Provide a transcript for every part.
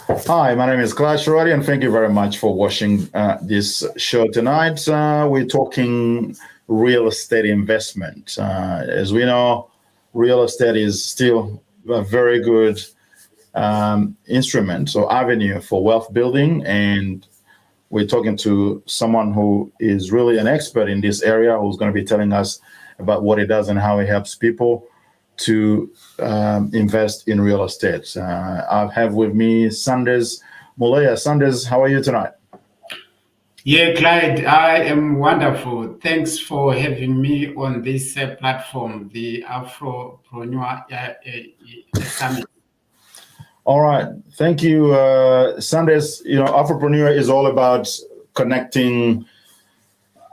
Hi, my name is Clash Roddy, and thank you very much for watching this show tonight. We're talking real estate investment. As we know, real estate is still a very good instrument or avenue for wealth building, and we're talking to someone who is really an expert in this area who's going to be telling us about what he does and how he helps people to invest in real estate. I have with me Sanders Muleya. Sanders, how are you tonight? Yeah, Clyde, I am wonderful. Thanks for having me on this platform, the Afropreneur Summit. All right. Thank you, Sanders. You know, Afropreneur is all about connecting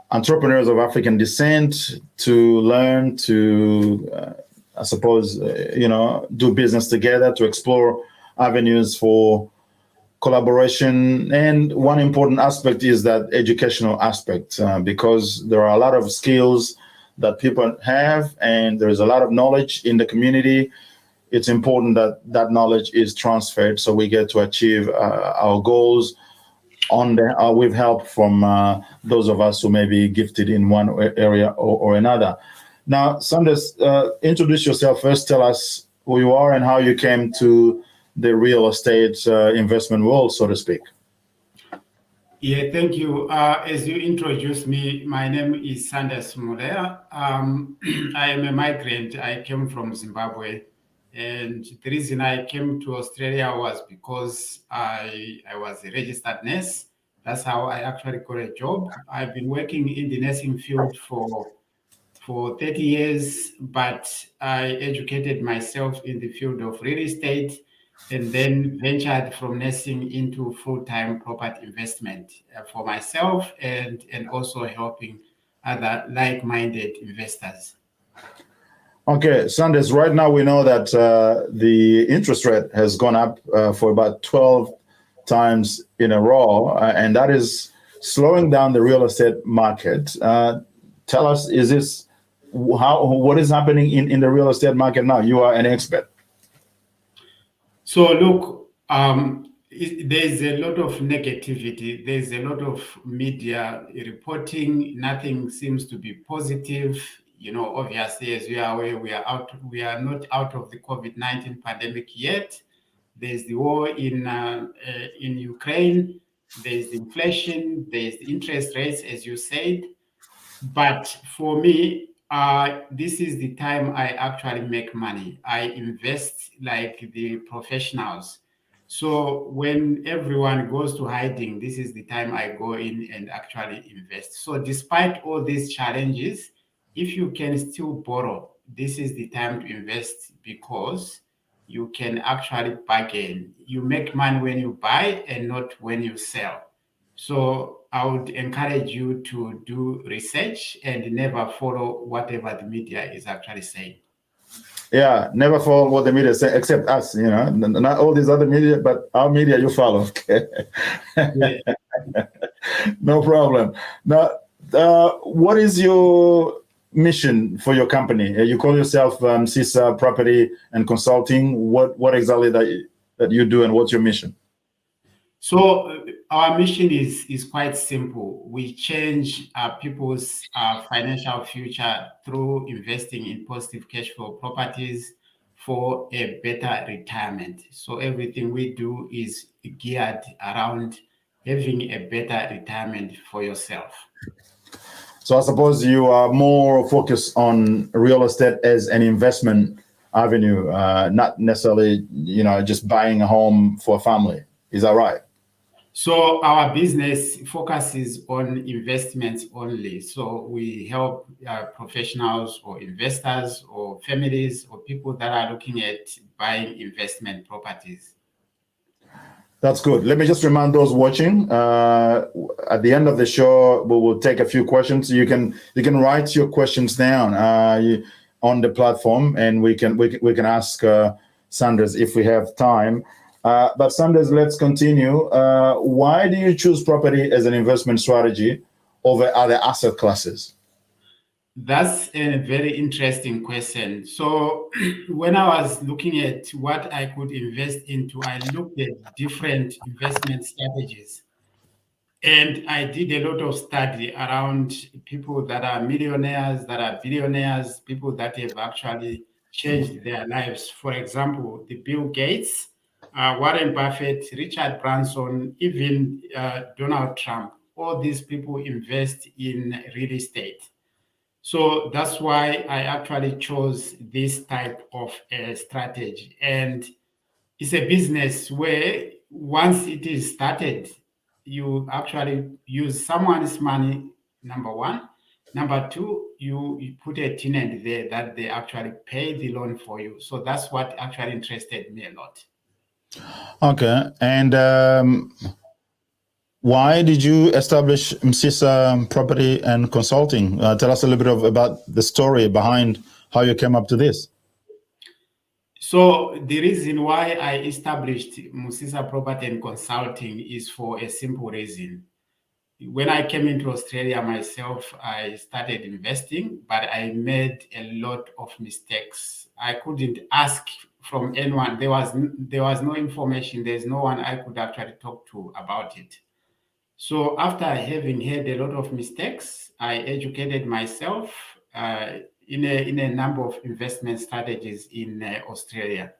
entrepreneurs of African descent to learn, to, I suppose, do business together, to explore avenues for collaboration. And one important aspect is that educational aspect, because there are a lot of skills that people have, and there is a lot of knowledge in the community. It's important that that knowledge is transferred so we get to achieve our goals with help from those of us who may be gifted in one area or another. Now, Sanders, introduce yourself first. Tell us who you are and how you came to the real estate investment world, so to speak. Yeah, thank you. As you introduced me, my name is Sanders Muleya. I am a migrant. I came from Zimbabwe. And the reason I came to Australia was because I was a registered nurse. That's how I actually got a job. I've been working in the nursing field for 30 years, but I educated myself in the field of real estate and then ventured from nursing into full-time property investment for myself and also helping other like-minded investors. Okay, Sanders, right now we know that the interest rate has gone up for about 12 times in a row, and that is slowing down the real estate market. Tell us, what is happening in the real estate market now? You are an expert. So look, there's a lot of negativity. There's a lot of media reporting. Nothing seems to be positive. You know, obviously, as we are aware, we are not out of the COVID-19 pandemic yet. There's the war in Ukraine. There's the inflation. There's the interest rates, as you said. But for me, this is the time I actually make money. I invest like the professionals. So when everyone goes to hiding, this is the time I go in and actually invest. So despite all these challenges, if you can still borrow, this is the time to invest because you can actually bargain. You make money when you buy and not when you sell. So I would encourage you to do research and never follow whatever the media is actually saying. Yeah, never follow what the media say, except us. Not all these other media, but our media you follow. Okay, Yeah. no problem. Now, what is your mission for your company? You call yourself CISA Property and Consulting. What exactly that you do, and what's your mission? So our mission is quite simple. We change people's financial future through investing in positive cash flow properties for a better retirement. So everything we do is geared around having a better retirement for yourself. So I suppose you are more focused on real estate as an investment avenue, not necessarily, just buying a home for a family. Is that right? So our business focuses on investments only. So we help professionals or investors or families or people that are looking at buying investment properties. That's good. Let me just remind those watching. At the end of the show, we will take a few questions. You can write your questions down on the platform, and we can ask Sanders if we have time. But Sanders, let's continue. Why do you choose property as an investment strategy over other asset classes? That's a very interesting question. So, when I was looking at what I could invest into, I looked at different investment strategies. And I did a lot of study around people that are millionaires, that are billionaires, people that have actually changed their lives. For example, the Bill Gates, Warren Buffett, Richard Branson, even Donald Trump. All these people invest in real estate. So that's why I actually chose this type of strategy. And it's a business where once it is started, you actually use someone's money, number one. Number two, you put a tenant there that they actually pay the loan for you. So that's what actually interested me a lot. Okay. And why did you establish Msisa Property and Consulting? Tell us a little bit about the story behind how you came up to this. So the reason why I established Musisa Property and Consulting is for a simple reason. When I came into Australia myself, I started investing, but I made a lot of mistakes. I couldn't ask from anyone. There was no information. There's no one I could actually talk to about it. So after having had a lot of mistakes, I educated myself in a number of investment strategies in Australia.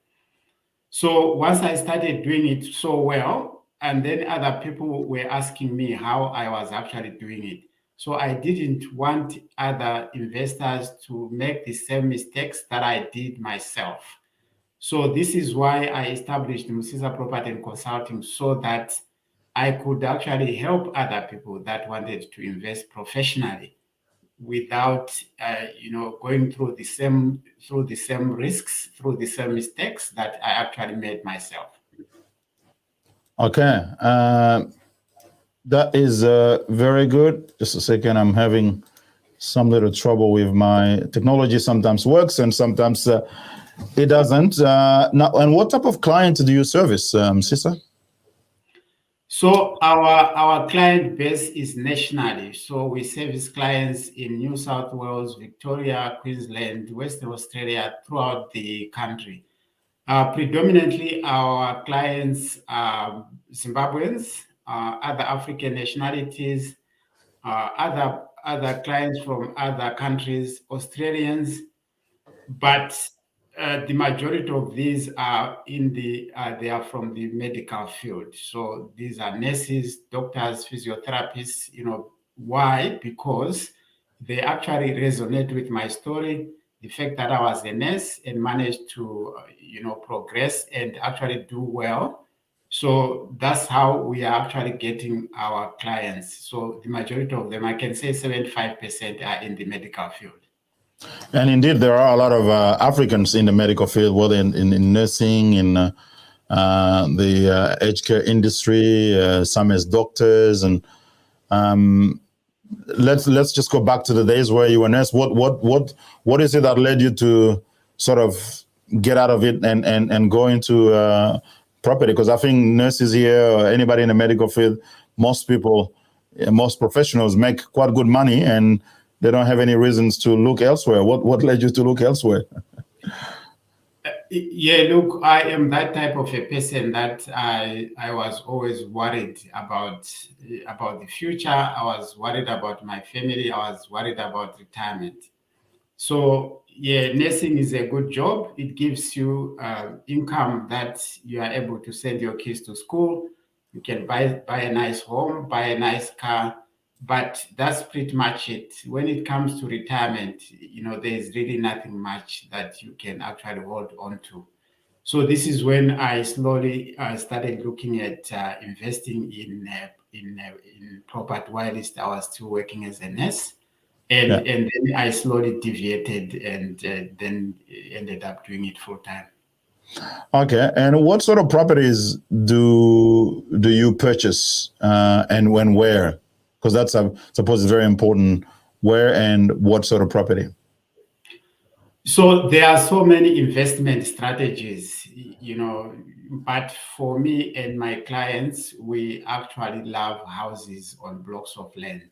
So once I started doing it so well, and then other people were asking me how I was actually doing it. So I didn't want other investors to make the same mistakes that I did myself. So this is why I established Musisa Property and Consulting so that I could actually help other people that wanted to invest professionally without going through the same risks, through the same mistakes that I actually made myself. Okay. That is very good. Just a second. I'm having some little trouble with my technology. Sometimes works and sometimes it doesn't. Now, and what type of client do you service, Sisa? So our client base is nationally. So we service clients in New South Wales, Victoria, Queensland, Western Australia, throughout the country. Predominantly, our clients are Zimbabweans, other African nationalities, other clients from other countries, Australians, but the majority of these are they are from the medical field. So these are nurses, doctors, physiotherapists. Why? Because they actually resonate with my story, the fact that I was a nurse and managed to progress and actually do well. So that's how we are actually getting our clients. So the majority of them, I can say 75% are in the medical field. And indeed, there are a lot of Africans in the medical field, whether in nursing, in the aged care industry, some as doctors. And let's just go back to the days where you were a nurse. What is it that led you to sort of get out of it and go into property? Because I think nurses here, or anybody in the medical field, most people, most professionals make quite good money, and they don't have any reasons to look elsewhere. What led you to look elsewhere? Yeah, look, I am that type of a person that I was always worried about the future. I was worried about my family. I was worried about retirement. So yeah, nursing is a good job. It gives you income that you are able to send your kids to school. You can buy a nice home, buy a nice car, but that's pretty much it. When it comes to retirement, there's really nothing much that you can actually hold on to. So this is when I slowly started looking at investing in property while I was still working as a nurse. Yeah. And then I slowly deviated and then ended up doing it full time. Okay. And what sort of properties do you purchase, and when, where? Because that's, I suppose, is very important. Where and what sort of property? So there are so many investment strategies, but for me and my clients, we actually love houses on blocks of land.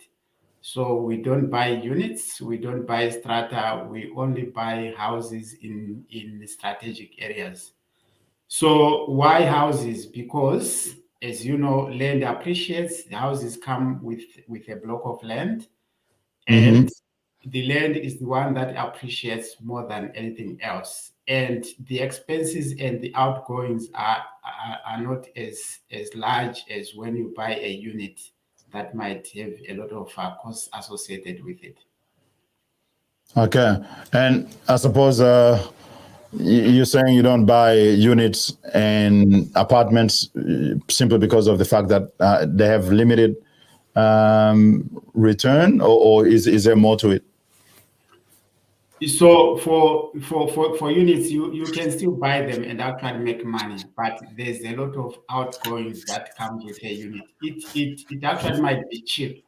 So we don't buy units, we don't buy strata, we only buy houses in strategic areas. So why houses? Because as you know, land appreciates, the houses come with a block of land, Mm-hmm. and the land is the one that appreciates more than anything else. And the expenses and the outgoings are not as large as when you buy a unit that might have a lot of costs associated with it. Okay. And I suppose you're saying you don't buy units and apartments simply because of the fact that they have limited return, or is there more to it? So for units, you can still buy them and actually make money, but there's a lot of outgoings that comes with a unit. It actually might be cheap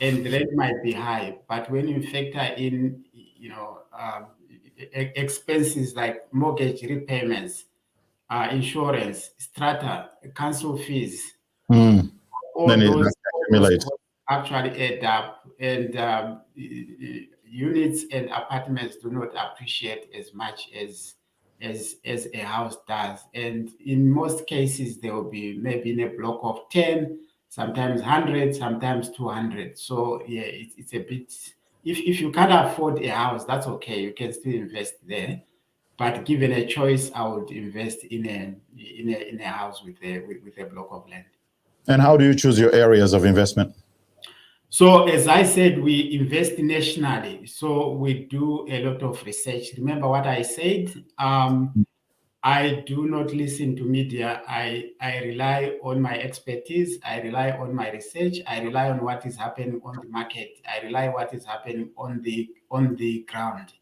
and the rent might be high, but when you factor in, expenses like mortgage repayments, insurance, strata, council fees, Mm. Then that all those accumulates. costs actually add up, and units and apartments do not appreciate as much as a house does. And in most cases, there will be maybe in a block of 10, sometimes 100, sometimes 200. So yeah, it's a bit. If you can't afford a house, that's okay. You can still invest there. But given a choice, I would invest in a house with a block of land. And how do you choose your areas of investment? So as I said, we invest nationally. So we do a lot of research. Remember what I said? I do not listen to media. I rely on my expertise. I rely on my research. I rely on what is happening on the market. I rely what is happening on the ground.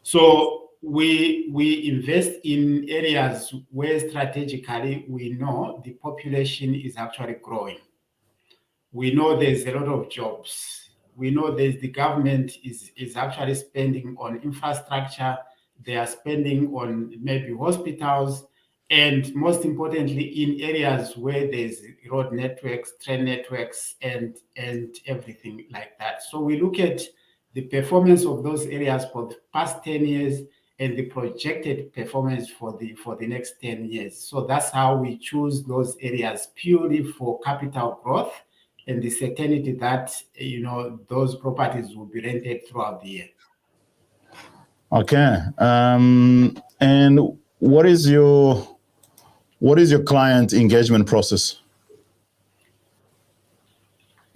So we invest in areas where strategically we know the population is actually growing. We know there's a lot of jobs. We know the government is actually spending on infrastructure. They are spending on maybe hospitals, and most importantly, in areas where there's road networks, train networks, and everything like that. So we look at the performance of those areas for the past 10 years and the projected performance for the next 10 years. So that's how we choose those areas purely for capital growth and the certainty that those properties will be rented throughout the year. Okay. And what is your client engagement process?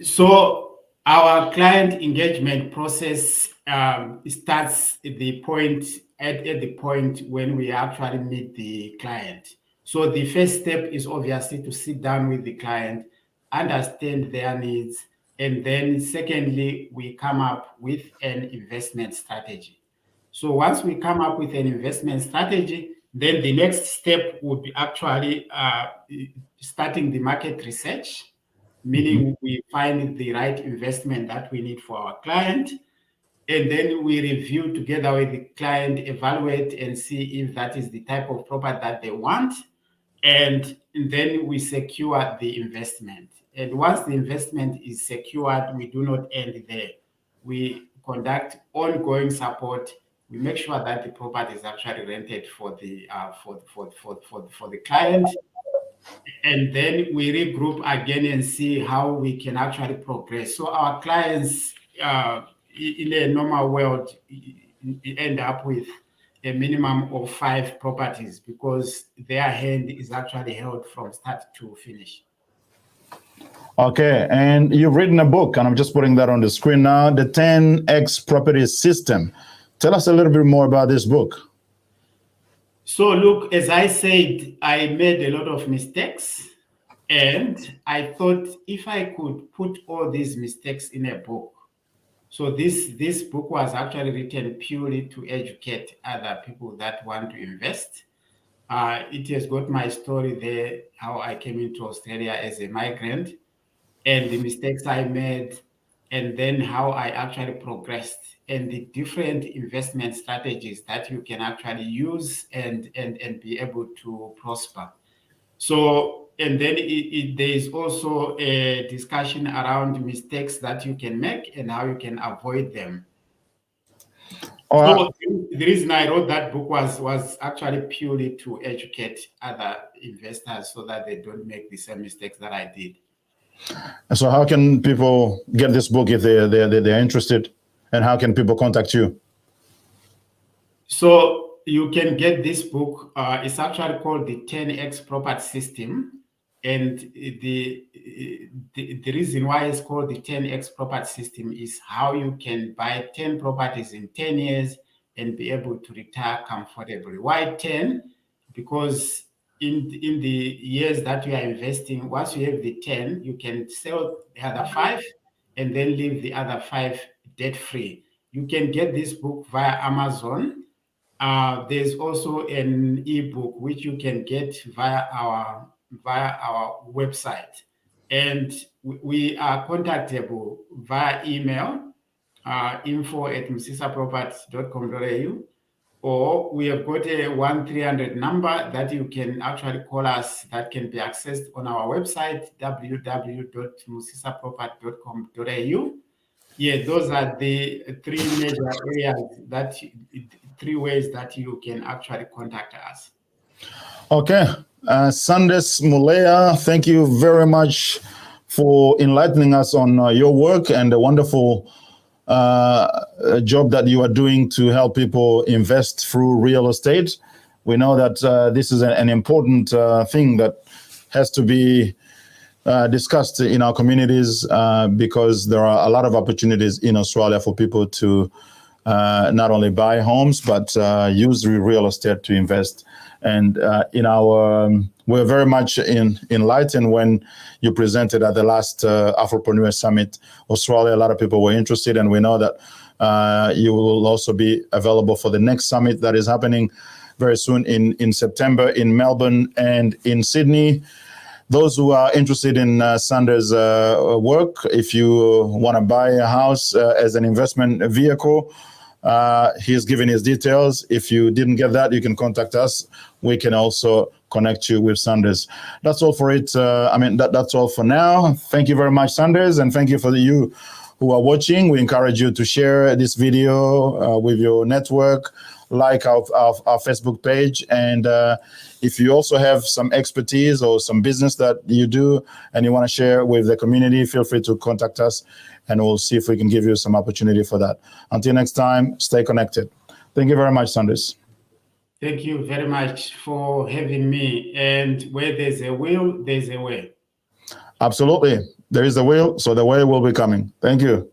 So our client engagement process starts at the point when we actually meet the client. So the first step is obviously to sit down with the client, understand their needs, and then secondly, we come up with an investment strategy. So once we come up with an investment strategy, then the next step would be actually starting the market research, meaning we find the right investment that we need for our client. And then we review together with the client, evaluate, and see if that is the type of property that they want. And then we secure the investment. And once the investment is secured, we do not end there. We conduct ongoing support. We make sure that the property is actually rented for the client, and then we regroup again and see how we can actually progress. So our clients, in a normal world, end up with a minimum of 5 properties because their hand is actually held from start to finish. Okay. And you've written a book, and I'm just putting that on the screen now, The 10X Property System. Tell us a little bit more about this book. So look, as I said, I made a lot of mistakes, and I thought if I could put all these mistakes in a book. So this book was actually written purely to educate other people that want to invest. It has got my story there, how I came into Australia as a migrant, and the mistakes I made, and then how I actually progressed, and the different investment strategies that you can actually use and be able to prosper. So And then there is also a discussion around mistakes that you can make and how you can avoid them. All right. So the reason I wrote that book was actually purely to educate other investors so that they don't make the same mistakes that I did. So how can people get this book if they're interested, and how can people contact you? So you can get this book. It's actually called the 10x Property System. And the reason why it's called the 10x Property System is how you can buy 10 properties in 10 years and be able to retire comfortably. Why 10? Because in the years that you are investing, once you have the 10, you can sell the other 5 and then leave the other 5 debt-free. You can get this book via Amazon. There's also an ebook which you can get via our website, and we are contactable via email, info@musisaproperties.com.au, or we have got a 1300 number that you can actually call us, that can be accessed on our website, www.musisaproperties.com.au. Yeah, those are the 3 major areas, 3 ways that you can actually contact us. Okay. Sandes Muleya, thank you very much for enlightening us on your work and the wonderful job that you are doing to help people invest through real estate. We know that this is an important thing that has to be discussed in our communities because there are a lot of opportunities in Australia for people to not only buy homes, but use real estate to invest. And we're very much enlightened when you presented at the last Afropreneur Summit Australia. A lot of people were interested, and we know that you will also be available for the next summit that is happening very soon in September in Melbourne and in Sydney. Those who are interested in Sander's work, if you want to buy a house as an investment vehicle, he's given his details. If you didn't get that, you can contact us. We can also connect you with Sanders. That's all for it. That's all for now. Thank you very much, Sanders, and thank you for you who are watching. We encourage you to share this video with your network, like our Facebook page, and if you also have some expertise or some business that you do and you want to share with the community, feel free to contact us, and we'll see if we can give you some opportunity for that. Until next time, stay connected. Thank you very much, Sanders. Thank you very much for having me. And where there's a will, there's a way. Absolutely. There is a will, so the way will be coming. Thank you.